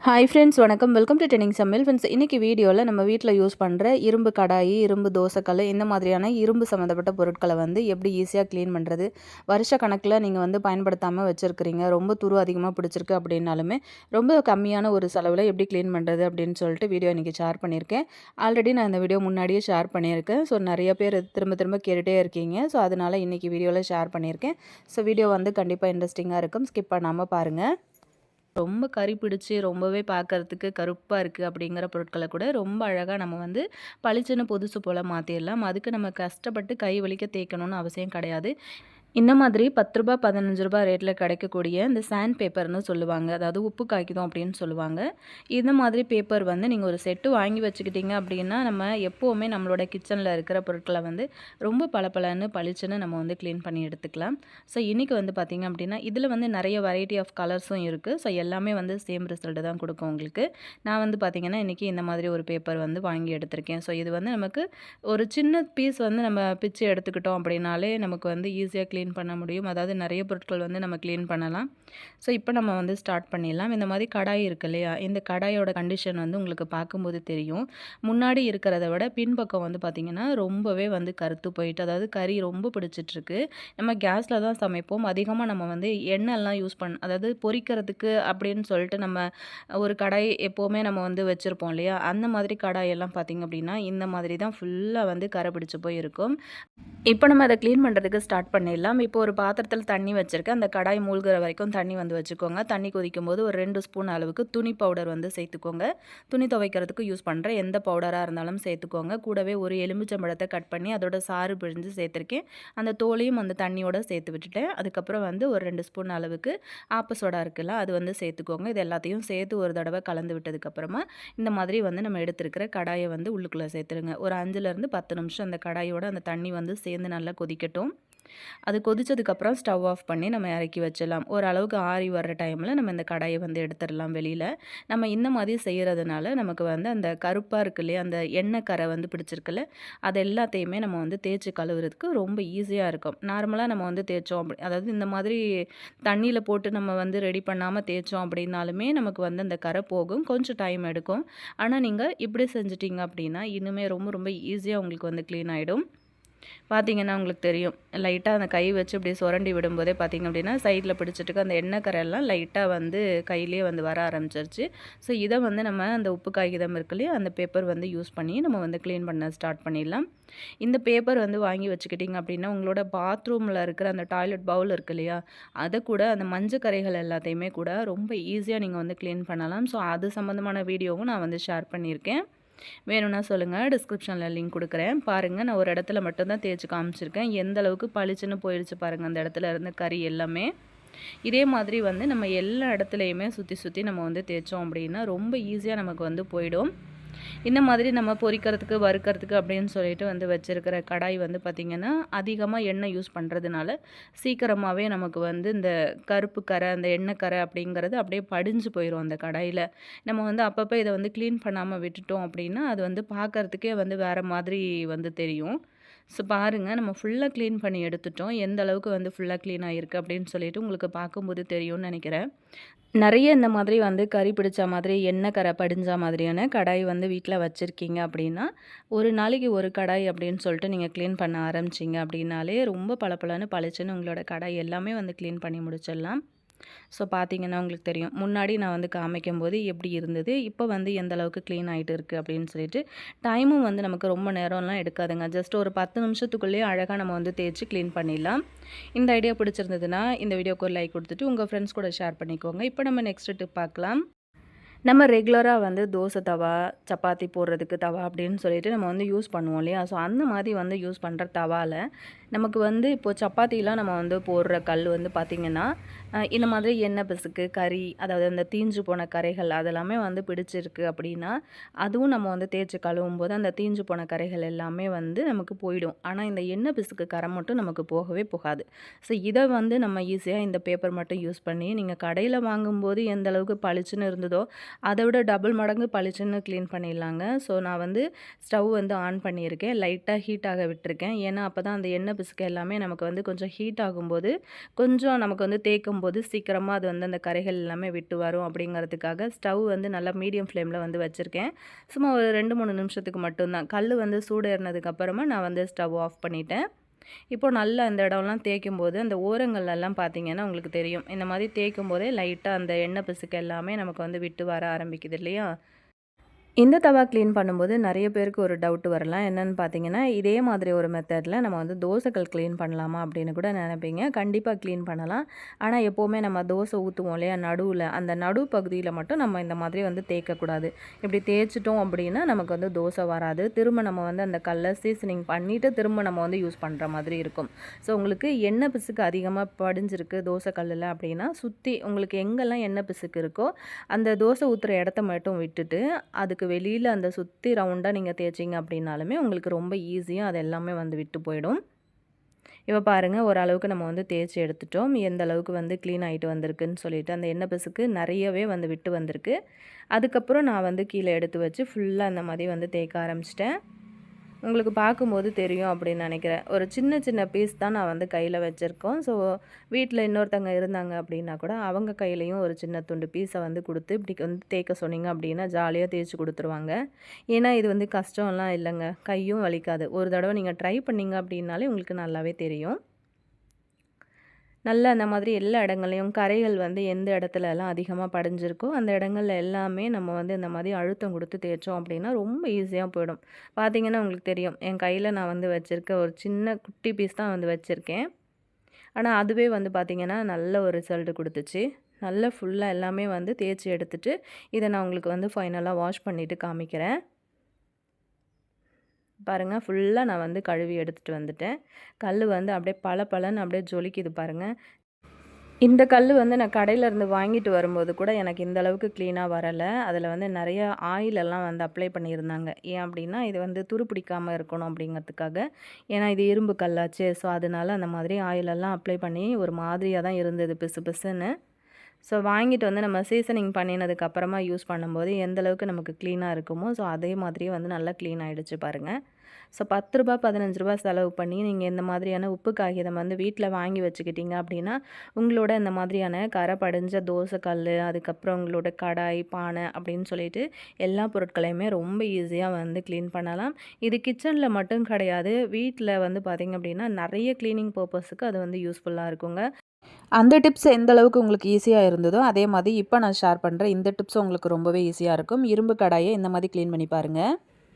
Hi friends, வணக்கம். Welcome to trending சமையல். Friends, இன்றைக்கி வீடியோவில் நம்ம வீட்டில் யூஸ் பண்ணுற இரும்பு கடாயி, இரும்பு தோசைக்கல் இந்த மாதிரியான இரும்பு சம்மந்தப்பட்ட பொருட்களை வந்து எப்படி ஈஸியாக க்ளீன் பண்ணுறது. வருஷ கணக்கில் நீங்கள் வந்து பயன்படுத்தாமல் வச்சுருக்கிறீங்க, ரொம்ப துரு அதிகமாக பிடிச்சிருக்கு அப்படின்னாலுமே ரொம்ப கம்மியான ஒரு செலவில் எப்படி க்ளீன் பண்ணுறது அப்படின்னு சொல்லிட்டு வீடியோ இன்றைக்கி ஷேர் பண்ணியிருக்கேன். ஆல்ரெடி நான் இந்த வீடியோ முன்னாடியே ஷேர் பண்ணியிருக்கேன். ஸோ நிறைய பேர் திரும்ப திரும்ப கேட்டுகிட்டே இருக்கீங்க. ஸோ அதனால் இன்றைக்கி வீடியோவில் ஷேர் பண்ணியிருக்கேன். ஸோ வீடியோ வந்து கண்டிப்பாக இன்ட்ரெஸ்டிங்காக இருக்கும். ஸ்கிப் பண்ணாமல் பாருங்கள். ரொம்ப கரி பிடிச்சு ரொம்பவே பார்க்கறதுக்கு கருப்பாக இருக்குது அப்படிங்கிற பொருட்களை கூட ரொம்ப அழகாக நம்ம வந்து பளிச்சுன்னு புதுசு போல் மாற்றிடலாம். அதுக்கு நம்ம கஷ்டப்பட்டு கை வலிக்க தேய்க்கணும்னு அவசியம் கிடையாது. இந்த மாதிரி ரூ. 10 ரூ. 15 ரேட்டில் கிடைக்கக்கூடிய இந்த சாண்ட் பேப்பர்னு சொல்லுவாங்க. அதாவது உப்பு காய்க்குதோம் அப்படின்னு சொல்லுவாங்க. இந்த மாதிரி பேப்பர் வந்து நீங்கள் ஒரு செட்டு வாங்கி வச்சுக்கிட்டீங்க அப்படின்னா, நம்ம எப்போவுமே நம்மளோட கிச்சனில் இருக்கிற பொருட்களை வந்து ரொம்ப பளபளன்னு பளிச்சுன்னு நம்ம வந்து க்ளீன் பண்ணி எடுத்துக்கலாம். ஸோ இன்றைக்கி வந்து பார்த்திங்க அப்படின்னா, இதில் வந்து நிறைய வெரைட்டி ஆஃப் கலர்ஸும் இருக்குது. ஸோ எல்லாமே வந்து சேம் ரிசல்ட்டு தான் கொடுக்கும் உங்களுக்கு. நான் வந்து பார்த்திங்கன்னா, இன்றைக்கி இந்த மாதிரி ஒரு பேப்பர் வந்து வாங்கி எடுத்திருக்கேன். ஸோ இது வந்து நமக்கு ஒரு சின்ன பீஸ் வந்து நம்ம பிச்சு எடுத்துக்கிட்டோம் அப்படின்னாலே நமக்கு வந்து ஈஸியாக க்ளீன் பண்ண முடியும். அதாவது நிறைய பொருட்கள் வந்து நம்ம க்ளீன் பண்ணலாம். ஸோ இப்போ நம்ம வந்து ஸ்டார்ட் பண்ணிடலாம். இந்த மாதிரி கடாய் இருக்கு இல்லையா, இந்த கடாயோட கண்டிஷன் வந்து உங்களுக்கு பார்க்கும்போது தெரியும். முன்னாடி இருக்கிறத விட பின்பக்கம் வந்து பார்த்திங்கன்னா ரொம்பவே வந்து கருத்து போயிட்டு, அதாவது கறி ரொம்ப பிடிச்சிட்ருக்கு. நம்ம கேஸில் தான் சமைப்போம். அதிகமாக நம்ம வந்து எண்ணெய்லாம் யூஸ் அதாவது பொரிக்கிறதுக்கு அப்படின்னு சொல்லிட்டு நம்ம ஒரு கடாய் எப்போவுமே நம்ம வந்து வச்சுருப்போம் இல்லையா, அந்த மாதிரி கடாயெல்லாம் பார்த்திங்க அப்படின்னா இந்த மாதிரி தான் ஃபுல்லாக வந்து கரை பிடிச்சி போய் இருக்கும். இப்போ நம்ம அதை க்ளீன் பண்ணுறதுக்கு ஸ்டார்ட் பண்ணிடலாம். இப்போ ஒரு பாத்திரத்தில் தண்ணி வச்சுருக்கேன். அந்த கடாய் மூழ்கிற வரைக்கும் தண்ணி வந்து வச்சுக்கோங்க. தண்ணி கொதிக்கும் போது ஒரு 2 ஸ்பூன் அளவுக்கு துணி பவுடர் வந்து சேர்த்துக்கோங்க. துணி துவைக்கிறதுக்கு யூஸ் பண்ணுற எந்த பவுடராக இருந்தாலும் சேர்த்துக்கோங்க. கூடவே ஒரு எலுமிச்சம்பழத்தை கட் பண்ணி அதோட சாறு பிழிஞ்சு சேர்த்துருக்கேன். அந்த தோலையும் அந்த தண்ணியோட சேர்த்து விட்டுட்டேன். அதுக்கப்புறம் வந்து ஒரு 2 ஸ்பூன் அளவுக்கு ஆப்ப சோடா இருக்குல்ல, அது வந்து சேர்த்துக்கோங்க. இது எல்லாத்தையும் சேர்த்து ஒரு தடவை கலந்து விட்டதுக்கப்புறமா இந்த மாதிரி வந்து நம்ம எடுத்துருக்கிற கடாயை வந்து உள்ளுக்குள்ளே சேர்த்துருங்க. ஒரு 5லேருந்து 10 நிமிஷம் அந்த கடாயோட அந்த தண்ணி வந்து சேர்ந்து நல்லா கொதிக்கட்டும். அது கொதிச்சதுக்கப்புறம் ஸ்டவ் ஆஃப் பண்ணி நம்ம இறக்கி வச்சிடலாம். ஓரளவுக்கு ஆறி வர்ற டைமில் நம்ம இந்த கடாயை வந்து எடுத்துடலாம் வெளியில். நம்ம இந்த மாதிரி செய்கிறதுனால நமக்கு வந்து அந்த கருப்பாக இருக்கு இல்லையா, அந்த எண்ணெய் கரை வந்து பிடிச்சிருக்குல்ல, அது எல்லாத்தையுமே நம்ம வந்து தேய்ச்சி கழுவுறதுக்கு ரொம்ப ஈஸியாக இருக்கும். நார்மலாக நம்ம வந்து தேய்ச்சோம் அதாவது இந்த மாதிரி தண்ணியில் போட்டு நம்ம வந்து ரெடி பண்ணாமல் தேய்ச்சோம் அப்படின்னாலுமே நமக்கு வந்து அந்த கரை போகும். கொஞ்சம் டைம் எடுக்கும். ஆனால் நீங்கள் இப்படி செஞ்சிட்டிங்க அப்படின்னா இன்னுமே ரொம்ப ரொம்ப ஈஸியாக உங்களுக்கு வந்து க்ளீன் ஆகிடும். பார்த்தீங்கன்னா உங்களுக்கு தெரியும். லைட்டாக அந்த கை வச்சு இப்படி சுரண்டி விடும்போதே பார்த்திங்க அப்படின்னா சைடில் பிடிச்சிட்டுக்கு அந்த எண்ணெய் கரையெல்லாம் லைட்டாக வந்து கையிலே வந்து வர ஆரம்பிச்சிருச்சு. ஸோ இதை வந்து நம்ம அந்த உப்பு காகிதம் இருக்கு இல்லையா, அந்த பேப்பர் வந்து யூஸ் பண்ணி நம்ம வந்து க்ளீன் பண்ண ஸ்டார்ட் பண்ணிடலாம். இந்த பேப்பர் வந்து வாங்கி வச்சுக்கிட்டிங்க அப்படின்னா உங்களோட பாத்ரூமில் இருக்கிற அந்த டாய்லெட் பவுல் இருக்கு இல்லையா, அதை கூட அந்த மஞ்சள் கரைகள் எல்லாத்தையுமே கூட ரொம்ப ஈஸியாக நீங்கள் வந்து க்ளீன் பண்ணலாம். ஸோ அது சம்மந்தமான வீடியோவும் நான் வந்து ஷேர் பண்ணியிருக்கேன். வேணும்னா சொல்லுங்கள், டிஸ்கிரிப்ஷனில் லிங்க் கொடுக்குறேன். பாருங்கள், நான் ஒரு இடத்துல மட்டும்தான் தேய்ச்சி காமிச்சிருக்கேன். எந்த அளவுக்கு பளிச்சுன்னு போயிடுச்சு பாருங்கள் அந்த இடத்துல இருந்த கறி எல்லாமே. இதே மாதிரி வந்து நம்ம எல்லா இடத்துலையுமே சுற்றி சுற்றி நம்ம வந்து தேய்ச்சோம் அப்படின்னா ரொம்ப ஈஸியாக நமக்கு வந்து போயிடும். இந்த மாதிரி நம்ம பொரிக்கிறதுக்கு வறுக்கிறதுக்கு அப்படின்னு சொல்லிட்டு வந்து வச்சுருக்கிற கடாய் வந்து பார்த்திங்கன்னா அதிகமாக எண்ணெய் யூஸ் பண்ணுறதுனால சீக்கிரமாகவே நமக்கு வந்து இந்த கருப்பு கரை, அந்த எண்ணெய் கரை அப்படிங்கிறது அப்படியே படிஞ்சு போயிடும் அந்த கடாயில். நம்ம வந்து அப்பப்போ இதை வந்து க்ளீன் பண்ணாமல் விட்டுட்டோம் அப்படின்னா அது வந்து பார்க்குறதுக்கே வந்து வேறு மாதிரி வந்து தெரியும். ஸோ பாருங்கள், நம்ம ஃபுல்லாக க்ளீன் பண்ணி எடுத்துட்டோம். எந்த அளவுக்கு வந்து ஃபுல்லாக க்ளீன் ஆகிருக்கு அப்படின்னு சொல்லிட்டு உங்களுக்கு பார்க்கும்போது தெரியும்னு நினைக்கிறேன். நிறைய இந்த மாதிரி வந்து கறி பிடிச்ச மாதிரி எண்ணெய் கரை படிஞ்ச மாதிரியான கடாய் வந்து வீட்டில் வச்சுருக்கீங்க அப்படின்னா, ஒரு நாளைக்கு ஒரு கடாய் அப்படின்னு சொல்லிட்டு நீங்கள் க்ளீன் பண்ண ஆரம்பிச்சிங்க அப்படின்னாலே ரொம்ப பளபளன்னு பளிச்சுன்னு உங்களோட கடாய் எல்லாமே வந்து க்ளீன் பண்ணி முடிச்சிடலாம். ஸோ பார்த்தீங்கன்னா உங்களுக்கு தெரியும். முன்னாடி நான் வந்து காமிக்கும்போது எப்படி இருந்தது, இப்போ வந்து எந்த அளவுக்கு க்ளீன் ஆகிட்டு இருக்குது அப்படின்னு சொல்லிட்டு. டைமும் வந்து நமக்கு ரொம்ப நேரம்லாம் எடுக்காதுங்க. ஜஸ்ட் ஒரு 10 நிமிஷத்துக்குள்ளேயே அழகாக நம்ம வந்து தேய்ச்சி க்ளீன் பண்ணிடலாம். இந்த ஐடியா பிடிச்சிருந்ததுன்னா இந்த வீடியோக்கு ஒரு லைக் கொடுத்துட்டு உங்கள் ஃப்ரெண்ட்ஸ் கூட ஷேர் பண்ணிக்கோங்க. இப்போ நம்ம நெக்ஸ்ட் டிப் பார்க்கலாம். நம்ம ரெகுலராக வந்து தோசை தவா, சப்பாத்தி போடுறதுக்கு தவா அப்படின்னு சொல்லிட்டு நம்ம வந்து யூஸ் பண்ணுவோம் இல்லையா? ஸோ அந்த மாதிரி வந்து யூஸ் பண்ணுற தவாவில் நமக்கு வந்து இப்போது சப்பாத்திலாம் நம்ம வந்து போடுற கல் வந்து பார்த்திங்கன்னா இந்த மாதிரி எண்ணெய் பிசுக்கு, கறி, அதாவது அந்த தீஞ்சு போன கரைகள் அதெல்லாமே வந்து பிடிச்சிருக்கு அப்படின்னா அதுவும் நம்ம வந்து தேய்ச்சி கழுவும் போது அந்த தீஞ்சு போன கரைகள் எல்லாமே வந்து நமக்கு போயிடும். ஆனால் இந்த எண்ணெய் பிசுக்கு கரை மட்டும் நமக்கு போகவே போகாது. ஸோ இதை வந்து நம்ம ஈஸியாக இந்த பேப்பர் மட்டும் யூஸ் பண்ணி நீங்கள் கடையில் வாங்கும்போது எந்த அளவுக்கு பளிச்சுன்னு இருந்ததோ அதை விட டபுள் மடங்கு பளிச்சுன்னு க்ளீன் பண்ணிடலாங்க. ஸோ நான் வந்து ஸ்டவ் வந்து ஆன் பண்ணியிருக்கேன். லைட்டாக ஹீட் ஆக விட்டுருக்கேன். ஏன்னா அப்போ தான் அந்த எண்ணெய் எண்ணெய் பிசுக்கு எல்லாமே நமக்கு வந்து கொஞ்சம் ஹீட் ஆகும்போது, கொஞ்சம் நமக்கு வந்து தேய்க்கும்போது சீக்கிரமா அது வந்து அந்த கறைகள் எல்லாமே விட்டு வரும் அப்படிங்கிறதுக்காக ஸ்டவ் வந்து நல்லா மீடியம் ஃப்ளேமில வந்து வச்சிருக்கேன். சும்மா ஒரு 2, 3 நிமிஷத்துக்கு மட்டும் தான். கல்லு வந்து சூடேறினதுக்கு அப்புறமா நான் வந்து ஸ்டவ் ஆஃப் பண்ணிட்டேன். இப்போ நல்லா அந்த இடம்லாம் தேய்க்கும்போது, அந்த ஓரங்கள்லலாம் பார்த்தீங்கன்னா உங்களுக்கு தெரியும். இந்த மாதிரி தேய்க்கும்போதே லைட்டா அந்த எண்ணெய் பிசுக்கு எல்லாமே நமக்கு வந்து விட்டு வர ஆரம்பிக்குது இல்லையா? இந்த தவா கிளீன் பண்ணும்போது நெறைய பேருக்கு ஒரு டவுட் வரலாம். என்னன்னு பார்த்தீங்கன்னா, இதே மாதிரி ஒரு மெத்தட்ல நம்ம வந்து தோசைக்கல் கிளீன் பண்ணலாமா? அப்படின்னு கூட நெனைப்பீங்க. கண்டிப்பா கிளீன் பண்ணலாம். ஆனா, எப்பவுமே நம்ம தோசை ஊத்துவோம் இல்லையா? நடுவுல, அந்த நடு பகுதியில மட்டும் நம்ம இந்த மாதிரி வந்து தேய்க்கக்கூடாது. இப்படி தேய்ச்சுட்டோம் அப்படின்னா, நமக்கு வந்து தோசை வராது. திரும்ப நம்ம வந்து அந்த கல்ல சீசனிங் பண்ணிட்டு, திரும்ப நம்ம வந்து யூஸ் பண்ற மாதிரி இருக்கும். ஸோ, உங்களுக்கு எண்ணெய் பிசுக்கு அதிகமா படிஞ்சிருக்கு தோசை கல்லுல அப்படின்னா, சுத்தி உங்களுக்கு எங்கெல்லாம் எண்ணெய் பிசுக்கு இருக்கோ, அந்த தோசை ஊத்துற இடத்த மட்டும் விட்டுட்டு, அதுக்கு வெளியில அந்த சுத்தி ரவுண்டா நீங்க தேய்ச்சீங்க அப்படின்னாலுமே, உங்களுக்கு ரொம்ப ஈஸியா அது எல்லாமே வந்து விட்டு போயிடும். இப்ப பாருங்க ஓரளவுக்கு நம்ம வந்து தேய்ச்சு எடுத்துட்டோம். எந்த அளவுக்கு வந்து க்ளீன் ஆயிட்டு வந்திருக்குன்னு சொல்லிட்டு, அந்த எண்ணெய் பிசுக்கு நெறையவே வந்து விட்டு வந்திருக்கு. அதுக்கப்புறம் நான் வந்து கீழ எடுத்து வச்சு ஃபுல்லா அந்த மாரி வந்து தேய்க்க ஆரம்பிச்சுட்டேன். உங்களுக்கு பார்க்கும்போது தெரியும் அப்படின்னு நினைக்கிறேன். ஒரு சின்ன சின்ன பீஸ் தான் நான் வந்து கையில வச்சிருக்கோம். ஸோ வீட்ல இன்னொருத்தவங்க இருந்தாங்க அப்படின்னா கூட, அவங்க கையிலயும் ஒரு சின்ன துண்டு பீஸ வந்து குடுத்து, இப்படி வந்து தேய்க்க சொன்னீங்க அப்படின்னா, ஜாலியா தேய்ச்சு குடுத்துருவாங்க. ஏன்னா இது வந்து கஷ்டம்லாம் இல்லங்க. கையும் வலிக்காது. ஒரு தடவ நீங்க ட்ரை பண்ணீங்க அப்படின்னாலே உங்களுக்கு நல்லாவே தெரியும். நல்லா அந்த மாதிரி எல்லா இடங்கள்லயும் கரைகள் வந்து எந்த இடத்துலலாம் அதிகமா படிஞ்சிருக்கோ, அந்த இடங்கள்ல எல்லாமே நம்ம வந்து இந்த மாதிரி அழுத்தம் குடுத்து தேய்ச்சோம் அப்படின்னா, ரொம்ப ஈஸியா போயிடும். பார்த்தீங்கன்னா உங்களுக்கு தெரியும். என் கையில நான் வந்து வச்சிருக்க ஒரு சின்ன குட்டி பீஸ் தான் வந்து வச்சிருக்கேன். ஆனா, அதுவே வந்து பார்த்தீங்கன்னா, நல்ல ஒரு ரிசல்ட் குடுத்துச்சு. நல்லா ஃபுல்லா எல்லாமே வந்து தேய்ச்சு எடுத்துட்டு, இத நான் உங்களுக்கு வந்து ஃபைனலா வாஷ் பண்ணிட்டு காமிக்கிறேன். பாருங்க ஃபுல்லா நான் வந்து கழுவி எடுத்துட்டு வந்துட்டேன். கல்லு வந்து அப்படியே பளபளன்னு அப்படியே ஜொலிக்குது பாருங்க. இந்த கல்லு வந்து நான் கடையிலேருந்து வாங்கிட்டு வரும்போது கூட எனக்கு இந்த அளவுக்கு க்ளீனா வரல. அதில வந்து நெறைய ஆயில் எல்லாம் வந்து அப்ளை பண்ணியிருந்தாங்க. ஏன் அப்டின்னா, இது வந்து துரு பிடிக்காம இருக்கணும் அப்டிங்கிறதுக்காக. ஏன்னா இது இரும்பு கல்லாச்சே. ஸோ, அதனால அந்த மாதிரி ஆயில் எல்லாம் அப்ளை பண்ணி ஒரு மாதிரியா தான் இருந்தது பிசு பிசுன்னு. ஸோ, வாங்கிட்டு வந்து நம்ம சீசனிங் பண்ணினதுக்கு அப்புறமா யூஸ் பண்ணும்போது எந்த அளவுக்கு நமக்கு க்ளீனா இருக்குமோ, ஸோ அதே மாதிரியே வந்து நல்லா க்ளீன் ஆயிடுச்சு பாருங்க. ஸோ ரூ. 10 ரூ. 15 செலவு பண்ணி நீங்க இந்த மாதிரியான உப்பு காகிதம் வந்து வீட்ல வாங்கி வச்சுக்கிட்டீங்க அப்படின்னா, உங்களோட இந்த மாதிரியான கரை படிஞ்ச தோசை கல்லு, அதுக்கப்புறம் உங்களோட கடாய், பானை அப்படின்னு சொல்லிட்டு எல்லா பொருட்களையுமே ரொம்ப ஈஸியா வந்து கிளீன் பண்ணலாம். இது கிச்சன்ல மட்டும் கிடையாது. வீட்ல வந்து பார்த்தீங்க அப்படின்னா, நெறைய கிளீனிங் பர்ப்பஸுக்கு அது வந்து யூஸ்ஃபுல்லா இருக்குங்க. அந்த டிப்ஸ் எந்த அளவுக்கு உங்களுக்கு ஈஸியா இருந்ததோ, அதே மாதிரி இப்ப நான் ஷேர் பண்ற இந்த டிப்ஸும் உங்களுக்கு ரொம்பவே ஈஸியா இருக்கும். இரும்பு கடாய இந்த மாதிரி கிளீன் பண்ணி பாருங்க.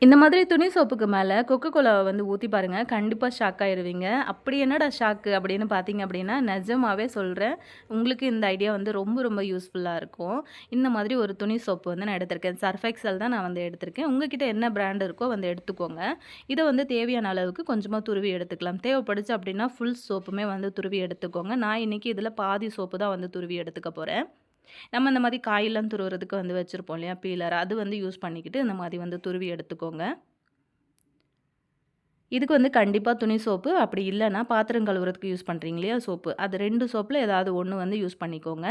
இந்த மாதிரி துணி சோப்புக்கு மேல கொக்கோ கோலாவ வந்து ஊத்தி பாருங்க. கண்டிப்பா ஷாக் ஆயிருவீங்க. அப்படி என்னடா ஷாக்கு அப்படின்னு பார்த்தீங்க அப்படின்னா, நிஜமாவே சொல்றேன். உங்களுக்கு இந்த ஐடியா வந்து ரொம்ப ரொம்ப யூஸ்ஃபுல்லா இருக்கும். இந்த மாதிரி ஒரு துணி சோப்பு வந்து நான் எடுத்திருக்கேன். சர்ஃப் எக்ஸல் தான் நான் வந்து எடுத்திருக்கேன். உங்ககிட்ட என்ன பிராண்ட் இருக்கோ வந்து எடுத்துக்கோங்க. இத வந்து தேவையான அளவுக்கு கொஞ்சமா துருவி எடுத்துக்கலாம். தேவைப்படுச்சு அப்படின்னா ஃபுல் சோப்புமே வந்து துருவி எடுத்துக்கோங்க. நான் இன்னைக்கு இதில பாதி சோப்பு தான் வந்து துருவி எடுத்துக்க போறேன். நம்ம இந்த மாதிரி காயெல்லாம் துருவுறதுக்கு வந்து வச்சிருப்போம் இல்லையா? பீலர் அது வந்து யூஸ் பண்ணிக்கிட்டு இந்த மாதிரி வந்து துருவி எடுத்துக்கோங்க. இதுக்கு வந்து கண்டிப்பா துணி சோப்பு, அப்படி இல்லன்னா பாத்திரம் கழுவுறதுக்கு யூஸ் பண்றீங்க இல்லையா சோப்பு, அது 2 சோப்புல ஏதாவது ஒண்ணு வந்து யூஸ் பண்ணிக்கோங்க.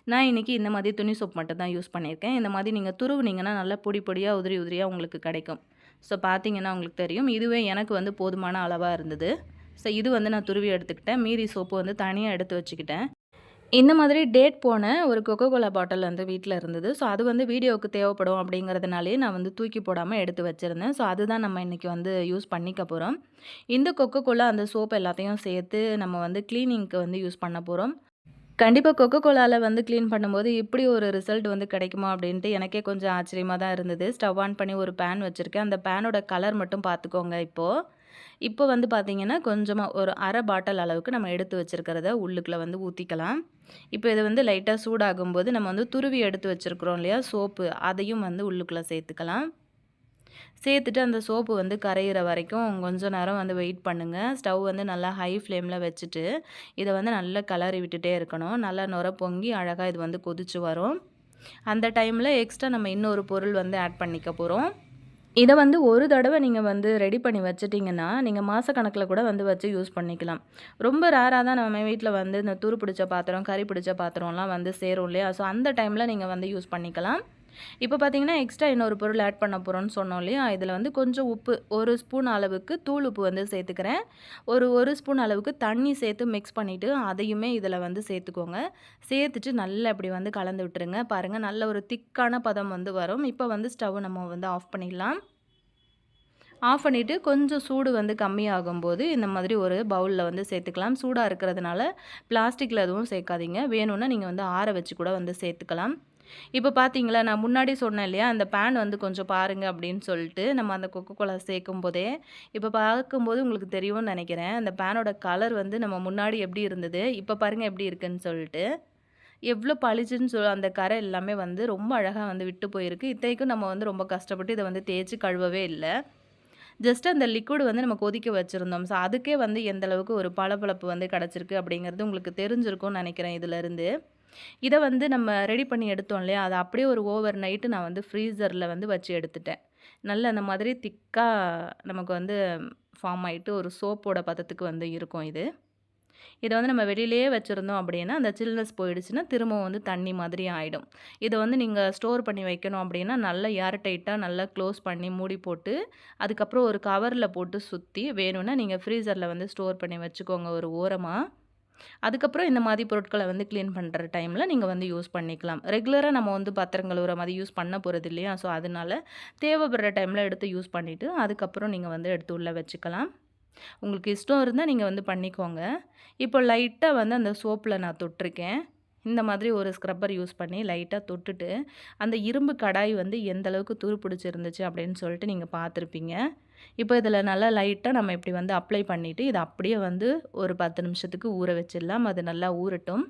நான் இன்னைக்கு இந்த மாதிரி துணி சோப் மட்டும் தான் யூஸ் பண்ணியிருக்கேன். இந்த மாதிரி நீங்க துருவுனீங்கன்னா நல்லா பொடி பொடியா, உதிரி உதிரியா உங்களுக்கு கிடைக்கும். ஸோ பார்த்தீங்கன்னா உங்களுக்கு தெரியும். இதுவே எனக்கு வந்து போதுமான அளவா இருந்தது. ஸோ இது வந்து நான் துருவி எடுத்துக்கிட்டேன். மீதி சோப்பு வந்து தனியா எடுத்து வச்சுக்கிட்டேன். இந்த மாதிரி டேட் போன ஒரு கொக்கோ கோலா பாட்டில் வந்து வீட்ல இருந்தது. ஸோ அது வந்து வீடியோவுக்கு தேவைப்படும் அப்படிங்கிறதுனாலயே நான் வந்து தூக்கி போடாம எடுத்து வச்சிருந்தேன். ஸோ அதுதான் நம்ம இன்னைக்கு வந்து யூஸ் பண்ணிக்க போறோம். இந்த கொக்கோ கோலா அந்த சோப் எல்லாத்தையும் சேர்த்து நம்ம வந்து கிளீனிங்க்கு வந்து யூஸ் பண்ண போறோம். கண்டிப்பா கொக்கோ கோலால வந்து கிளீன் பண்ணும்போது இப்படி ஒரு ரிசல்ட் வந்து கிடைக்குமா அப்படின்ட்டு எனக்கே கொஞ்சம் ஆச்சரியமா தான் இருந்தது. ஸ்டவ் ஆன் பண்ணி ஒரு பேன் வச்சிருக்கேன். அந்த பேனோட கலர் மட்டும் பார்த்துக்கோங்க இப்போ. இப்போ வந்து பார்த்தீங்கன்னா, கொஞ்சமா ஒரு 1/2 பாட்டில் அளவுக்கு நம்ம எடுத்து வச்சிருக்கிறத உள்ளுக்குள்ள வந்து ஊத்திக்கலாம். இப்போ இது வந்து லைட்டா சூடாகும்போது நம்ம வந்து துருவி எடுத்து வச்சிருக்கிறோம் இல்லையா சோப்பு, அதையும் வந்து உள்ளுக்குள்ள சேர்த்துக்கலாம். சேர்த்துட்டு அந்த சோப்பு வந்து கரையிற வரைக்கும் கொஞ்ச நேரம் வந்து வெயிட் பண்ணுங்க. ஸ்டவ் வந்து நல்லா ஹை ஃப்ளேம்ல வச்சுட்டு, இத வந்து நல்லா கிளறி விட்டுட்டே இருக்கணும். நல்லா நுர பொங்கி அழகா இது வந்து கொதிச்சு வரும். அந்த டைம்ல எக்ஸ்ட்ரா நம்ம இன்னொரு பொருள் வந்து ஆட் பண்ணிக்க போறோம். இத வந்து ஒரு தடவ நீங்க வந்து ரெடி பண்ணி வச்சுட்டீங்கன்னா, நீங்க மாசக்கணக்குல கூட வந்து வச்சு யூஸ் பண்ணிக்கலாம். ரொம்ப ரேரா தான் நம்ம வீட்ல வந்து இந்த துரு பிடிச்ச பாத்திரம், கரி பிடிச்ச பாத்திரம்லாம் வந்து சேரும் இல்லையா? ஸோ அந்த டைம்ல நீங்க வந்து யூஸ் பண்ணிக்கலாம். இப்போ பார்த்தீங்கன்னா, எக்ஸ்ட்ரா இன்னொரு பொருள் ஆட் பண்ண போறோம்ன்னு சொன்னோம் இல்லையா? இதில வந்து கொஞ்சம் உப்பு 1 ஸ்பூன் அளவுக்கு தூள் உப்பு வந்து சேர்த்துக்கிறேன். 1 ஸ்பூன் அளவுக்கு தண்ணி சேர்த்து மிக்ஸ் பண்ணிவிட்டு, அதையுமே இதில வந்து சேர்த்துக்கோங்க. சேர்த்துட்டு நல்லா இப்படி வந்து கலந்து விட்டுருங்க. பாருங்க நல்ல ஒரு திக்கான பதம் வந்து வரும். இப்போ வந்து ஸ்டவ் நம்ம வந்து ஆஃப் பண்ணிடலாம். ஆஃப் பண்ணிவிட்டு கொஞ்சம் சூடு வந்து கம்மியாகும்போது இந்த மாதிரி ஒரு பவுலில் வந்து சேர்த்துக்கலாம். சூடாக இருக்கிறதுனால பிளாஸ்டிக்கில் எதுவும் சேர்க்காதீங்க. வேணும்னா நீங்கள் வந்து ஆற வச்சு கூட வந்து சேர்த்துக்கலாம். இப்போ பார்த்தீங்களா, நான் முன்னாடி சொன்னேன் இல்லையா, அந்த பேன் வந்து கொஞ்சம் பாருங்க அப்படின்னு சொல்லிட்டு, நம்ம அந்த கொக்கோ கோலா சேர்க்கும்போதே, இப்போ பார்க்கும்போது உங்களுக்கு தெரியும்னு நெனைக்கிறேன். அந்த பேனோட கலர் வந்து நம்ம முன்னாடி எப்படி இருந்தது, இப்போ பாருங்க எப்படி இருக்குன்னு சொல்லிட்டு. எவ்வளோ பளிச்சுன்னு அந்த கரை எல்லாமே வந்து ரொம்ப அழகா வந்து விட்டு போயிருக்கு. இத்தனைக்கும் நம்ம வந்து ரொம்ப கஷ்டப்பட்டு இத வந்து தேய்ச்சு கழுவவே இல்ல. ஜஸ்ட் அந்த லிக்விட் வந்து நம்ம கொதிக்க வச்சிருந்தோம். ஸோ அதுக்கே வந்து எந்த அளவுக்கு ஒரு பளபளப்பு வந்து கிடச்சிருக்கு அப்படிங்கிறது உங்களுக்கு தெரிஞ்சிருக்கும்னு நெனைக்கிறேன் இதுலருந்து. இத வந்து நம்ம ரெடி பண்ணி எடுத்தோம் இல்லையா? அத அப்படியே ஒரு ஓவர் நைட்டு நான் வந்து ஃப்ரீசர்ல வந்து வச்சு எடுத்துட்டேன். நல்ல அந்த மாதிரி திக்கா நமக்கு வந்து ஃபார்ம் ஆயிட்டு ஒரு சோப்போட பதத்துக்கு வந்து இருக்கும் இது. இத வந்து நம்ம வெளியிலேயே வச்சிருந்தோம் அப்படின்னா, அந்த சில்னஸ் போயிடுச்சுன்னா, திரும்பவும் வந்து தண்ணி மாதிரி ஆயிடும். இத வந்து நீங்க ஸ்டோர் பண்ணி வைக்கணும் அப்படின்னா, நல்லா ஏர் டைட்டா நல்லா க்ளோஸ் பண்ணி மூடி போட்டு, அதுக்கப்புறம் ஒரு கவர்ல போட்டு சுத்தி, வேணும்னா நீங்க ஃப்ரீசர்ல வந்து ஸ்டோர் பண்ணி வச்சுக்கோங்க ஒரு ஓரமா. அதுக்கப்புறம் இந்த மாதிரி பொருட்கள வந்து கிளீன் பண்ற டைம்ல நீங்க வந்து யூஸ் பண்ணிக்கலாம். ரெகுலரா நம்ம வந்து பாத்திரம் கழுவுற மாதிரி யூஸ் பண்ண போறது இல்லையா? ஸோ அதனால தேவைப்படுற டைம்ல எடுத்து யூஸ் பண்ணிட்டு, அதுக்கப்புறம் நீங்க வந்து எடுத்து உள்ள வச்சுக்கலாம். உங்களுக்கு இஷ்டம் இருந்தா நீங்க வந்து பண்ணிக்கோங்க. இப்போ லைட்டா வந்து அந்த சோப்புல நான் தொட்டுருக்கேன். இந்த மாதிரி ஒரு ஸ்க்ரப்பர் யூஸ் பண்ணி லைட்டா தொட்டுட்டு, அந்த இரும்பு கடாய் வந்து எந்த அளவுக்கு துரு பிடிச்சிருந்துச்சு அப்படின்னு சொல்லிட்டு நீங்க பார்த்துருப்பீங்க. இப்போ இதில நல்லா லைட்டா நம்ம இப்படி வந்து அப்ளை பண்ணிட்டு, இத அப்படியே வந்து ஒரு 10 நிமிஷத்துக்கு ஊற வச்சிடலாம். அது நல்லா ஊறட்டும்.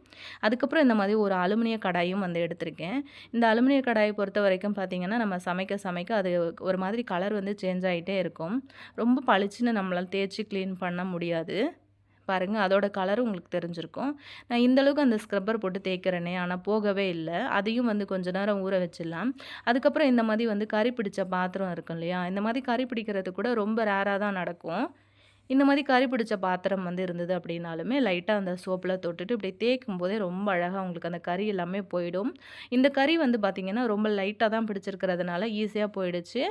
அதுக்கப்புறம் இந்த மாதிரி ஒரு அலுமினிய கடாயும் வந்து எடுத்திருக்கேன். இந்த அலுமினிய கடாய பொறுத்தவரைக்கும் பார்த்தீங்கன்னா, நம்ம சமைக்க சமைக்க அது ஒரு மாதிரி கலர் வந்து சேஞ்ச் ஆயிட்டே இருக்கும். ரொம்ப பளிச்சுன்னு நம்மளால தேய்ச்சு கிளீன் பண்ண முடியாது. பாருங்க அதோட கலரும் உங்களுக்கு தெரிஞ்சிருக்கும். நான் இந்த அளவுக்கு அந்த ஸ்க்ரப்பர் போட்டு தேய்க்கிறேனே, ஆனா போகவே இல்ல. அதையும் வந்து கொஞ்ச நேரம் ஊற வச்சிடலாம். அதுக்கப்புறம் இந்த மாதிரி வந்து கரி பிடிச்ச பாத்திரம் இருக்கும் இல்லையா? இந்த மாதிரி கரி பிடிக்கிறது கூட ரொம்ப ரேரா தான் நடக்கும். இந்த மாதிரி கரி பிடிச்ச பாத்திரம் வந்து இருந்தது அப்படின்னாலுமே, லைட்டா அந்த சோப்புல தொட்டுட்டு இப்படி தேய்க்கும்போதே ரொம்ப அழகா உங்களுக்கு அந்த கரி எல்லாமே போயிடும். இந்த கரி வந்து பார்த்தீங்கன்னா, ரொம்ப லைட்டா தான் பிடிச்சிருக்கிறதுனால ஈஸியா போயிடுச்சு.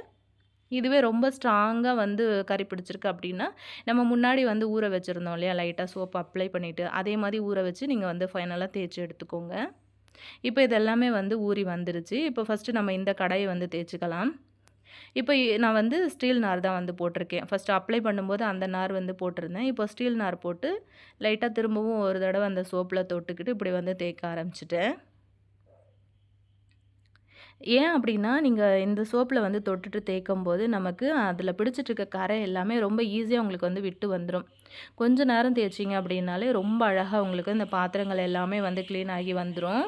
இதுவே ரொம்ப ஸ்ட்ராங்கா வந்து கரி பிடிச்சிருக்கு அப்படின்னா, நம்ம முன்னாடி வந்து ஊற வச்சிருந்தோம் இல்லையா? லைட்டா சோப் அப்ளை பண்ணிட்டு, அதே மாரி ஊற வச்சு நீங்க வந்து ஃபைனலா தேய்ச்சு எடுத்துக்கோங்க. இப்ப இது எல்லாமே வந்து ஊறி வந்துருச்சு. இப்போ ஃபர்ஸ்ட்டு நம்ம இந்த கடாய வந்து தேய்ச்சுக்கலாம். இப்போ நான் வந்து ஸ்டீல் நார் தான் வந்து போட்டிருக்கேன். ஃபர்ஸ்ட்டு அப்ளை பண்ணும்போது அந்த நார் வந்து போட்டிருந்தேன். இப்போ ஸ்டீல் நார் போட்டு லைட்டா திரும்பவும் ஒரு தடவ அந்த சோப்புல தொட்டுக்கிட்டு இப்படி வந்து தேய்க்க ஆரம்பிச்சுட்டேன். ஏன் அப்டின்னா, நீங்க இந்த சோப்புல வந்து தொட்டுட்டு தேய்க்கும்போது, நமக்கு அதில பிடிச்சிட்டு இருக்க கரை எல்லாமே ரொம்ப ஈஸியா உங்களுக்கு வந்து விட்டு வந்துரும். கொஞ்ச நேரம் தேய்ச்சீங்க அப்டின்னாலே, ரொம்ப அழகா உங்களுக்கு இந்த பாத்திரங்கள் எல்லாமே வந்து கிளீன் ஆகி வந்துரும்.